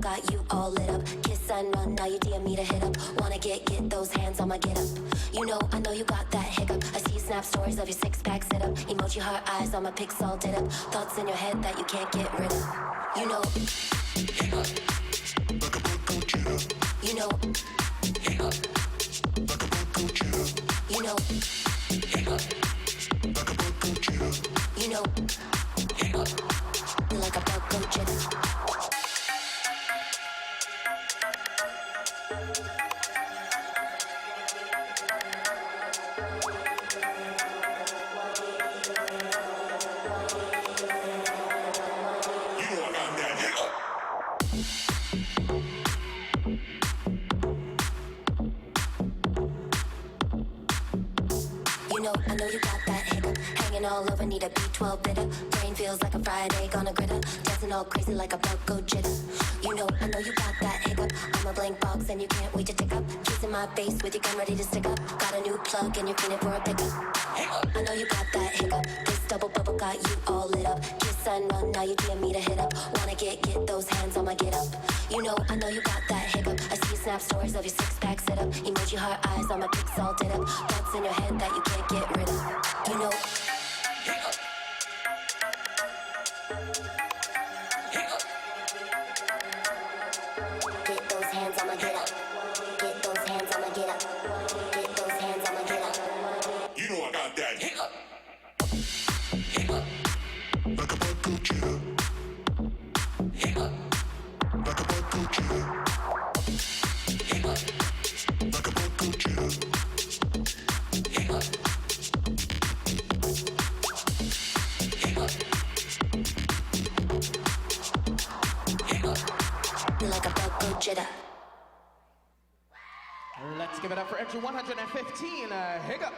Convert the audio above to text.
got you all lit up. Kiss and run, now you DM me to hit up. Wanna get those hands on my get up. You know, I know you got that hiccup. I see you snap stories of your six-pack sit up. Emoji heart eyes on my pics all lit up. Thoughts in your head that you can't get rid of. You know, hiccup. Like a bird go cheetah. You know, hiccup. Like a bird go cheetah. You know, hiccup. Like a bird go cheetah. You know, hiccup. Like a bird go cheetah. I know you got that hiccup. Hanging all over, need a B12 bitter. Brain feels like a fried egg on a griddle. Dancing all crazy like a bug go jitter. You know, I know you got that hiccup. I'm a blank box and you can't wait to tick up. Kissing my face with your gun ready to stick up. Got a new plug and you're feeling for a pickup. I know you got that hiccup. This double bubble got you all lit up. Kiss and run, now you DM me to hit up. Wanna get those hands on my get up. You know, I know you got that hiccup. I see you snap stories of your six-pack sit up. Emoji heart eyes on my pics all lit up. Thoughts in your head that you can't get rid of. You know, hiccup. Hiccup. Get those hands on my get up. Get those hands on my get up. Get those hands on my get up. You know I got that hiccup. Hiccup. Like a bird go cheetah. Hiccup. Like a bird go cheetah. Hiccup. Like a bird go cheetah. Hiccup. Like a bug go jitter. Let's give it up for entry 115, Hiccup.